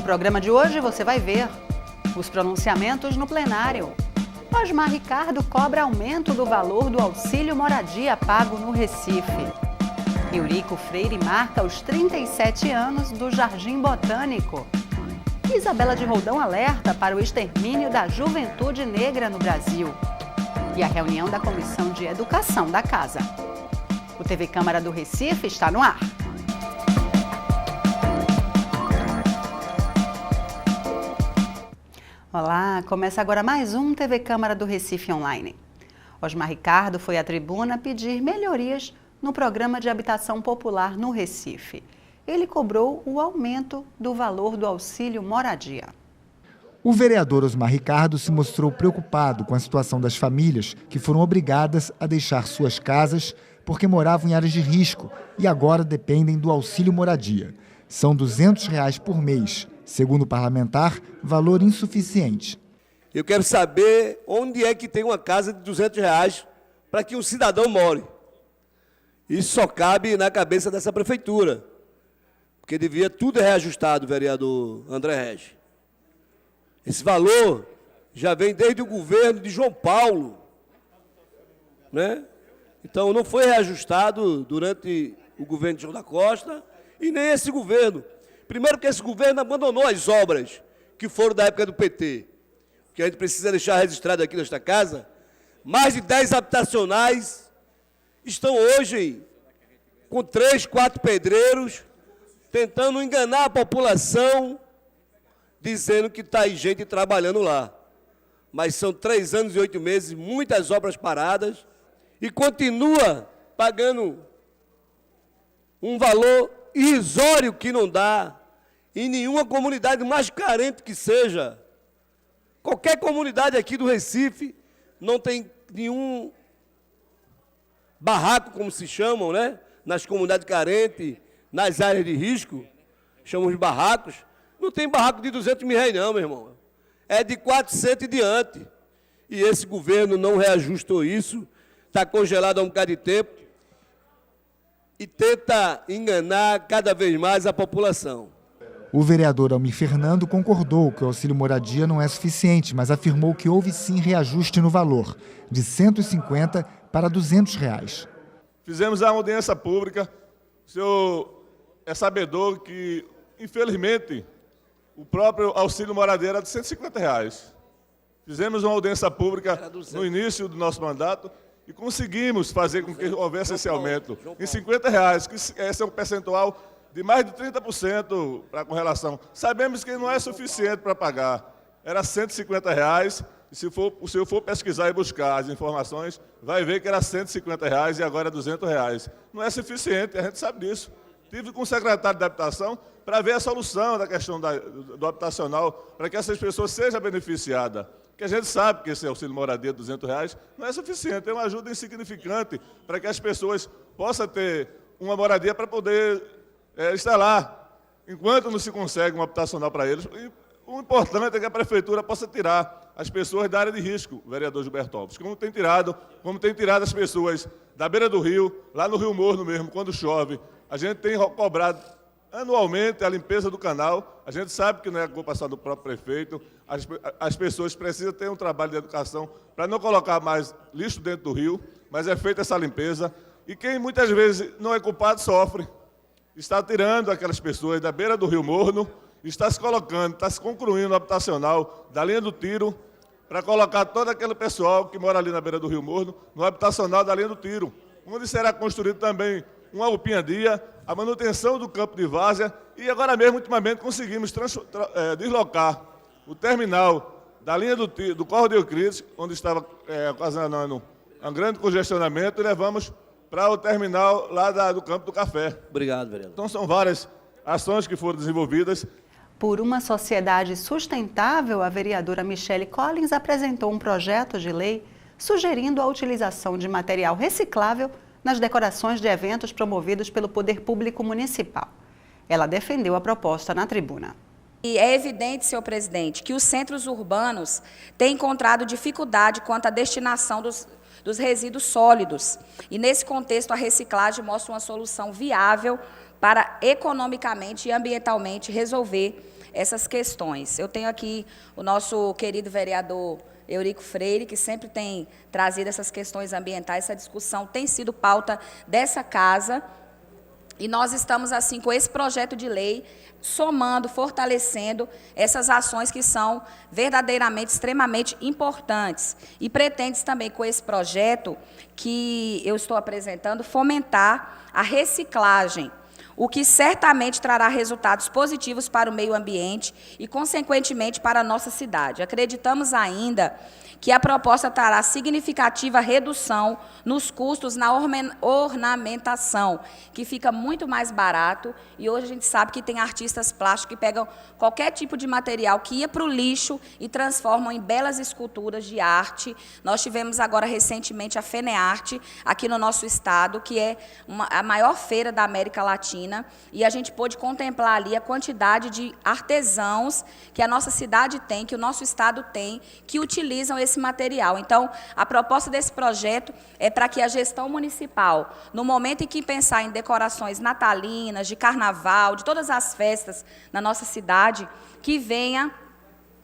programa de hoje você vai ver os pronunciamentos no plenário. Osmar Ricardo cobra aumento do valor do auxílio moradia pago no Recife. Eurico Freire marca os 37 anos do Jardim Botânico. Isabela de Roldão alerta para o extermínio da juventude negra no Brasil. E a reunião da Comissão de Educação da Casa. O TV Câmara do Recife está no ar. Olá, começa agora mais um TV Câmara do Recife Online. Osmar Ricardo foi à tribuna pedir melhorias no programa de habitação popular no Recife. Ele cobrou o aumento do valor do auxílio moradia. O vereador Osmar Ricardo se mostrou preocupado com a situação das famílias que foram obrigadas a deixar suas casas porque moravam em áreas de risco e agora dependem do auxílio moradia. São R$ 200 por mês. Segundo o parlamentar, valor insuficiente. Eu quero saber onde é que tem uma casa de R$ 200 para que um cidadão more. Isso só cabe na cabeça dessa prefeitura, porque devia tudo reajustado, vereador André Regis. Esse valor já vem desde o governo de João Paulo, né? Então não foi reajustado durante o governo de João da Costa e nem esse governo. Primeiro que esse governo abandonou as obras que foram da época do PT, que a gente precisa deixar registrado aqui nesta casa. Mais de 10 habitacionais estão hoje com 3, 4 pedreiros, tentando enganar a população, dizendo que está aí gente trabalhando lá. Mas são 3 anos e 8 meses, muitas obras paradas, e continua pagando um valor irrisório que não dá em nenhuma comunidade, mais carente que seja. Qualquer comunidade aqui do Recife não tem nenhum barraco, como se chamam, né? Nas comunidades carentes, nas áreas de risco, chamamos de barracos. Não tem barraco de 200 mil reais não, meu irmão. É de 400 e diante. E esse governo não reajustou isso, está congelado há um bocado de tempo, e tenta enganar cada vez mais a população. O vereador Almir Fernando concordou que o auxílio moradia não é suficiente, mas afirmou que houve sim reajuste no valor, de R$ 150 para R$ 200. Fizemos a audiência pública. O senhor é sabedor que, infelizmente, o próprio auxílio moradia era de R$ 150. Fizemos uma audiência pública no início do nosso mandato, e conseguimos fazer com que houvesse esse aumento em R$ 50, que esse é um percentual de mais de 30% com relação. Sabemos que não é suficiente para pagar. Era R$ 150, e se o senhor for pesquisar e buscar as informações, vai ver que era R$ 150 e agora é R$ 200. Não é suficiente, a gente sabe disso. Tive com o secretário de Habitação para ver a solução da questão do habitacional, para que essas pessoas sejam beneficiadas. Porque a gente sabe que esse auxílio moradia de R$ 200 não é suficiente, é uma ajuda insignificante para que as pessoas possam ter uma moradia para poder estar lá, enquanto não se consegue um habitacional para eles. E o importante é que a prefeitura possa tirar as pessoas da área de risco, vereador Gilberto Alves, como tem tirado as pessoas da beira do rio, lá no Rio Morno mesmo, quando chove. A gente tem cobrado anualmente a limpeza do canal. A gente sabe que não é culpa só do próprio prefeito. As pessoas precisam ter um trabalho de educação para não colocar mais lixo dentro do rio, mas é feita essa limpeza. E quem muitas vezes não é culpado sofre. Está tirando aquelas pessoas da beira do Rio Morno, está se colocando, está se concluindo o habitacional da linha do Tiro, para colocar todo aquele pessoal que mora ali na beira do Rio Morno no habitacional da linha do Tiro, onde será construído também uma UPIA-dia, a manutenção do campo de várzea, e agora mesmo, ultimamente, conseguimos deslocar o terminal da linha do Córrego de Euclides, onde estava ocasionando um grande congestionamento, e levamos para o terminal lá do Campo do Café. Obrigado, vereador. Então, são várias ações que foram desenvolvidas. Por uma sociedade sustentável, a vereadora Michele Collins apresentou um projeto de lei sugerindo a utilização de material reciclável nas decorações de eventos promovidos pelo Poder Público Municipal. Ela defendeu a proposta na tribuna. E é evidente, senhor presidente, que os centros urbanos têm encontrado dificuldade quanto à destinação dos resíduos sólidos. E, nesse contexto, a reciclagem mostra uma solução viável para economicamente e ambientalmente resolver essas questões. Eu tenho aqui o nosso querido vereador Eurico Freire, que sempre tem trazido essas questões ambientais, essa discussão tem sido pauta dessa casa, e nós estamos, assim, com esse projeto de lei, somando, fortalecendo essas ações que são verdadeiramente, extremamente importantes. E pretende também, com esse projeto que eu estou apresentando, fomentar a reciclagem, o que certamente trará resultados positivos para o meio ambiente e, consequentemente, para a nossa cidade. Acreditamos ainda que a proposta trará significativa redução nos custos na ornamentação, que fica muito mais barato, e hoje a gente sabe que tem artistas plásticos que pegam qualquer tipo de material que ia para o lixo e transformam em belas esculturas de arte. Nós tivemos agora recentemente a FENEARTE, aqui no nosso estado, que é a maior feira da América Latina, e a gente pôde contemplar ali a quantidade de artesãos que a nossa cidade tem, que o nosso estado tem, que utilizam esse material. Então, a proposta desse projeto é para que a gestão municipal, no momento em que pensar em decorações natalinas, de carnaval, de todas as festas na nossa cidade, que venha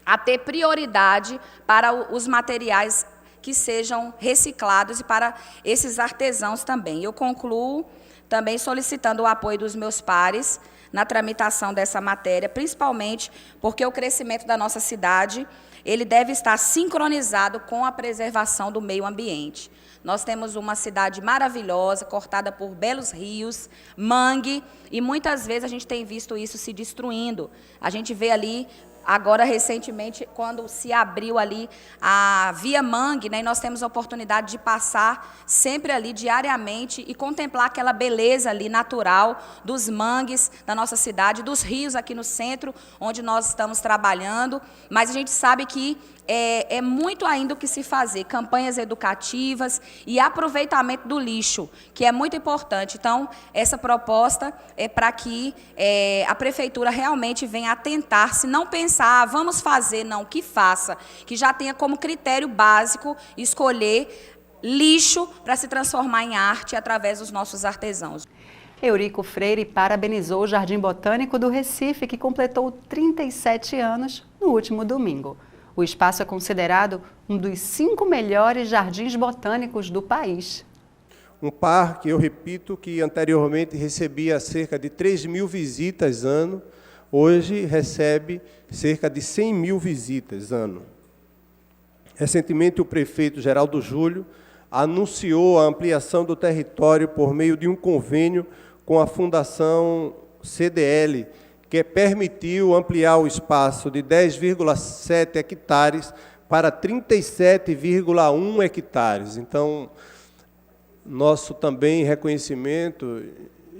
a ter prioridade para os materiais que sejam reciclados e para esses artesãos também. Eu concluo também solicitando o apoio dos meus pares na tramitação dessa matéria, principalmente porque o crescimento da nossa cidade ele deve estar sincronizado com a preservação do meio ambiente. Nós temos uma cidade maravilhosa, cortada por belos rios, mangue, e muitas vezes a gente tem visto isso se destruindo. A gente vê ali, agora recentemente, quando se abriu ali a Via Mangue, né, e nós temos a oportunidade de passar sempre ali diariamente e contemplar aquela beleza ali natural dos mangues da nossa cidade, dos rios aqui no centro, onde nós estamos trabalhando, mas a gente sabe que é muito ainda o que se fazer, campanhas educativas e aproveitamento do lixo, que é muito importante. Então, essa proposta é para que a prefeitura realmente venha atentar, se não pensar, vamos fazer, não, que faça, que já tenha como critério básico escolher lixo para se transformar em arte através dos nossos artesãos. Eurico Freire parabenizou o Jardim Botânico do Recife, que completou 37 anos no último domingo. O espaço é considerado um dos 5 melhores jardins botânicos do país. Um parque, eu repito, que anteriormente recebia cerca de 3.000 visitas ano, hoje recebe cerca de 100.000 visitas ano. Recentemente, o prefeito Geraldo Júlio anunciou a ampliação do território por meio de um convênio com a Fundação CDL, que permitiu ampliar o espaço de 10,7 hectares para 37,1 hectares. Então, nosso também reconhecimento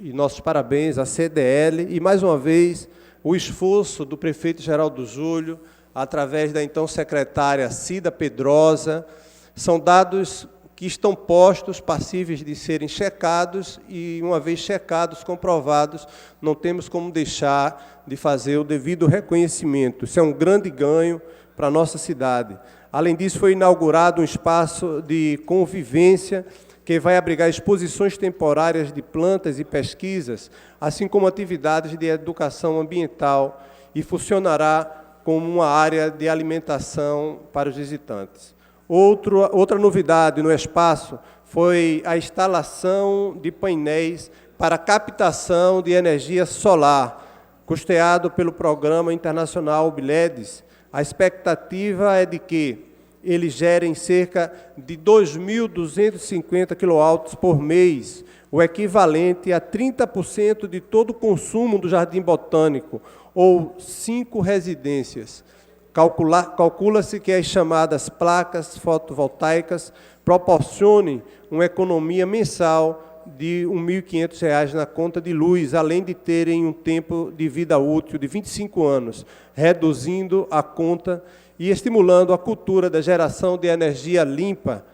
e nossos parabéns à CDL e, mais uma vez, o esforço do prefeito Geraldo Júlio, através da então secretária Cida Pedrosa, são dados que estão postos, passíveis de serem checados, e, uma vez checados, comprovados, não temos como deixar de fazer o devido reconhecimento. Isso é um grande ganho para a nossa cidade. Além disso, foi inaugurado um espaço de convivência que vai abrigar exposições temporárias de plantas e pesquisas, assim como atividades de educação ambiental, e funcionará como uma área de alimentação para os visitantes. Outra novidade no espaço foi a instalação de painéis para captação de energia solar, custeado pelo Programa Internacional BILEDES. A expectativa é de que eles gerem cerca de 2.250 kW por mês, o equivalente a 30% de todo o consumo do Jardim Botânico, ou 5 residências. Calcula-se que as chamadas placas fotovoltaicas proporcionem uma economia mensal de R$ 1.500 na conta de luz, além de terem um tempo de vida útil de 25 anos, reduzindo a conta e estimulando a cultura da geração de energia limpa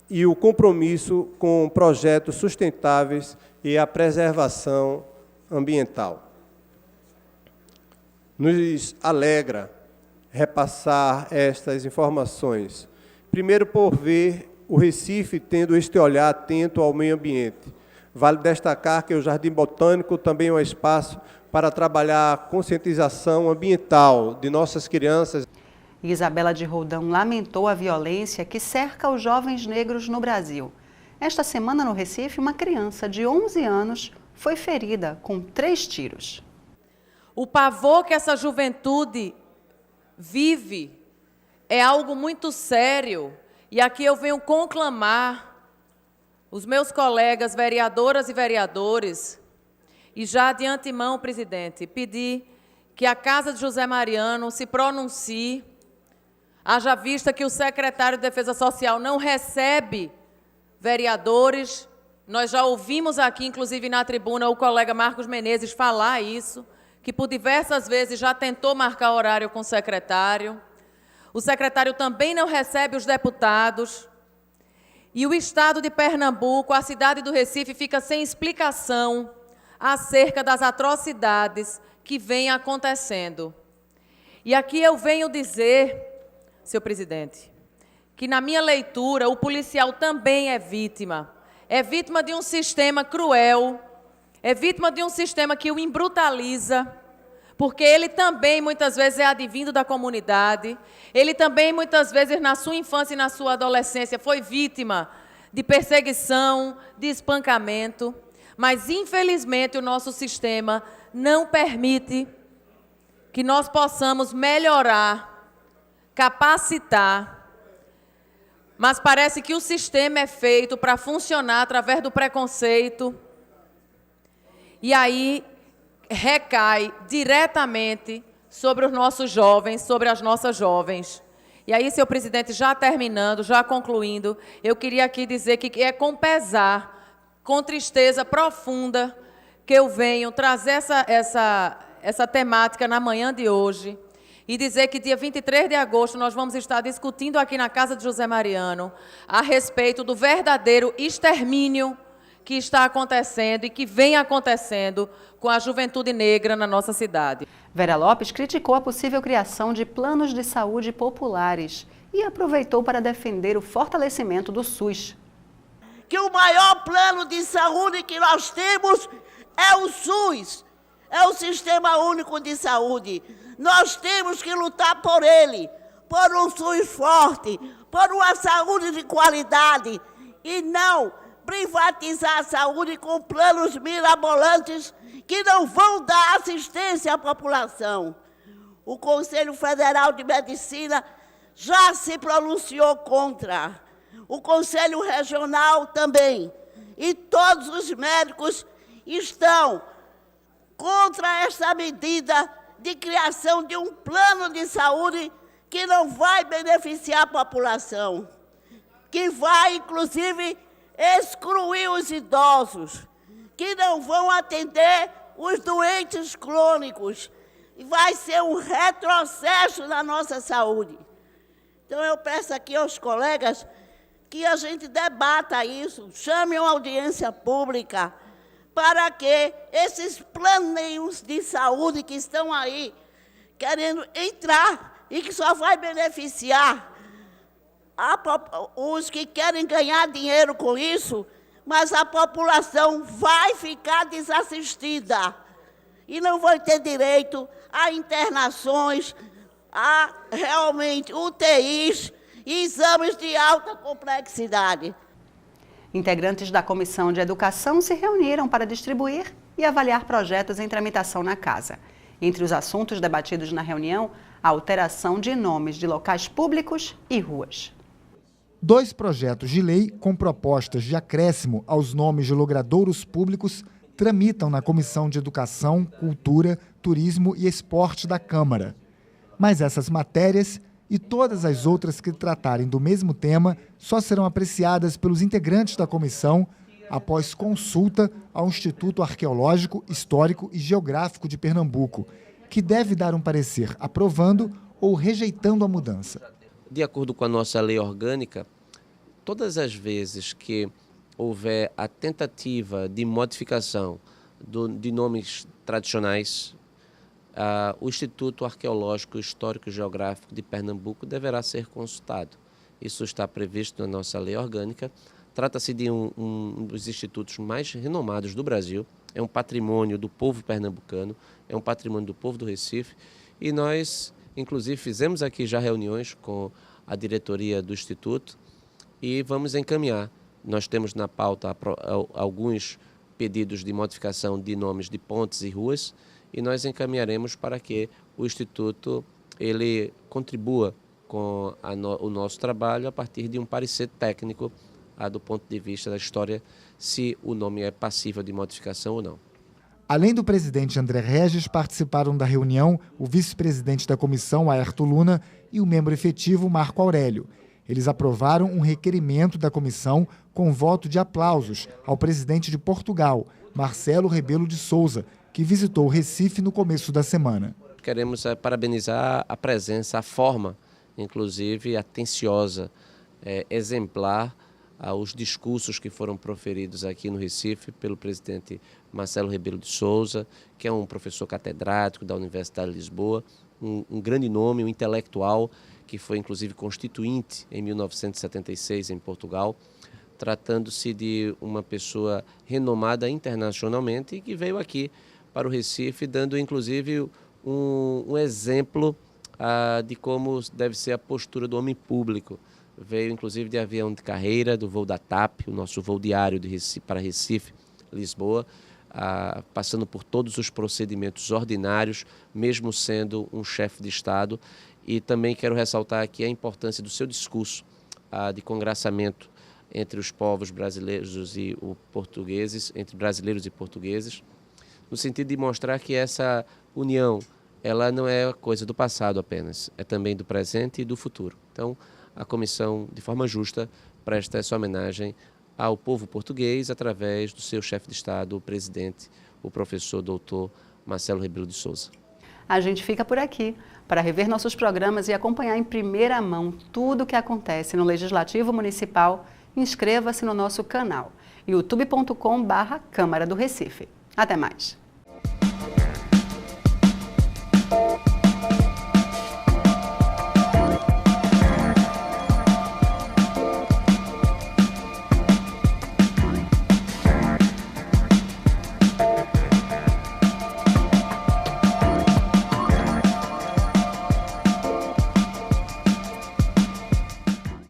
e o compromisso com projetos sustentáveis e a preservação ambiental. Nos alegra repassar estas informações. Primeiro, por ver o Recife tendo este olhar atento ao meio ambiente. Vale destacar que o Jardim Botânico também é um espaço para trabalhar a conscientização ambiental de nossas crianças. Isabela de Roldão lamentou a violência que cerca os jovens negros no Brasil. Esta semana, no Recife, uma criança de 11 anos foi ferida com 3 tiros. O pavor que essa juventude vive é algo muito sério. E aqui eu venho conclamar os meus colegas vereadoras e vereadores, e já de antemão, presidente, pedir que a Casa de José Mariano se pronuncie, haja vista que o secretário de Defesa Social não recebe vereadores. Nós já ouvimos aqui, inclusive na tribuna, o colega Marcos Menezes falar isso, que por diversas vezes já tentou marcar horário com o secretário. O secretário também não recebe os deputados. E o Estado de Pernambuco, a cidade do Recife, fica sem explicação acerca das atrocidades que vêm acontecendo. E aqui eu venho dizer, senhor presidente, que na minha leitura o policial também é vítima de um sistema cruel, é vítima de um sistema que o embrutaliza, porque ele também muitas vezes é advindo da comunidade, ele também muitas vezes na sua infância e na sua adolescência foi vítima de perseguição, de espancamento, mas infelizmente o nosso sistema não permite que nós possamos melhorar, capacitar, mas parece que o sistema é feito para funcionar através do preconceito, e aí recai diretamente sobre os nossos jovens, sobre as nossas jovens. E aí, senhor presidente, já terminando, já concluindo, eu queria aqui dizer que é com pesar, com tristeza profunda, que eu venho trazer essa temática na manhã de hoje, e dizer que dia 23 de agosto nós vamos estar discutindo aqui na Casa de José Mariano a respeito do verdadeiro extermínio que está acontecendo e que vem acontecendo com a juventude negra na nossa cidade. Vera Lopes criticou a possível criação de planos de saúde populares e aproveitou para defender o fortalecimento do SUS. Que o maior plano de saúde que nós temos é o SUS, é o Sistema Único de Saúde. Nós temos que lutar por ele, por um SUS forte, por uma saúde de qualidade e não privatizar a saúde com planos mirabolantes que não vão dar assistência à população. O Conselho Federal de Medicina já se pronunciou contra, o Conselho Regional também, e todos os médicos estão contra essa medida de criação de um plano de saúde que não vai beneficiar a população, que vai, inclusive, excluir os idosos, que não vão atender os doentes crônicos, e vai ser um retrocesso na nossa saúde. Então, eu peço aqui aos colegas que a gente debata isso, chame uma audiência pública, para que esses planos de saúde que estão aí, querendo entrar e que só vai beneficiar os que querem ganhar dinheiro com isso, mas a população vai ficar desassistida e não vai ter direito a internações, a realmente UTIs e exames de alta complexidade. Integrantes da Comissão de Educação se reuniram para distribuir e avaliar projetos em tramitação na Casa. Entre os assuntos debatidos na reunião, a alteração de nomes de locais públicos e ruas. 2 projetos de lei com propostas de acréscimo aos nomes de logradouros públicos tramitam na Comissão de Educação, Cultura, Turismo e Esporte da Câmara. Mas essas matérias e todas as outras que tratarem do mesmo tema só serão apreciadas pelos integrantes da comissão após consulta ao Instituto Arqueológico, Histórico e Geográfico de Pernambuco, que deve dar um parecer aprovando ou rejeitando a mudança. De acordo com a nossa lei orgânica, todas as vezes que houver a tentativa de modificação de nomes tradicionais, o Instituto Arqueológico, Histórico e Geográfico de Pernambuco deverá ser consultado. Isso está previsto na nossa lei orgânica. Trata-se de um dos institutos mais renomados do Brasil, é um patrimônio do povo pernambucano, é um patrimônio do povo do Recife, e nós, inclusive, fizemos aqui já reuniões com a diretoria do Instituto e vamos encaminhar. Nós temos na pauta alguns pedidos de modificação de nomes de pontes e ruas e nós encaminharemos para que o Instituto ele contribua com o nosso trabalho a partir de um parecer técnico do ponto de vista da história, se o nome é passível de modificação ou não. Além do presidente André Regis, participaram da reunião o vice-presidente da comissão, Aerto Luna, e o membro efetivo, Marco Aurélio. Eles aprovaram um requerimento da comissão com voto de aplausos ao presidente de Portugal, Marcelo Rebelo de Sousa, que visitou o Recife no começo da semana. Queremos parabenizar a presença, a forma, inclusive atenciosa, exemplar, aos discursos que foram proferidos aqui no Recife pelo presidente Marcelo Rebelo de Sousa, que é um professor catedrático da Universidade de Lisboa, um grande nome, um intelectual, que foi inclusive constituinte em 1976 em Portugal, tratando-se de uma pessoa renomada internacionalmente e que veio aqui para o Recife, dando inclusive um exemplo de como deve ser a postura do homem público. Veio inclusive de avião de carreira, do voo da TAP, o nosso voo diário de Recife, para Recife, Lisboa, passando por todos os procedimentos ordinários, mesmo sendo um chefe de Estado. E também quero ressaltar aqui a importância do seu discurso de congraçamento entre os povos brasileiros e portugueses, entre brasileiros e portugueses, no sentido de mostrar que essa união ela não é coisa do passado apenas, é também do presente e do futuro. Então, a comissão, de forma justa, presta essa homenagem ao povo português através do seu chefe de Estado, o presidente, o professor doutor Marcelo Rebelo de Sousa. A gente fica por aqui. Para rever nossos programas e acompanhar em primeira mão tudo o que acontece no Legislativo Municipal, inscreva-se no nosso canal, youtube.com/Câmara do Recife. Até mais!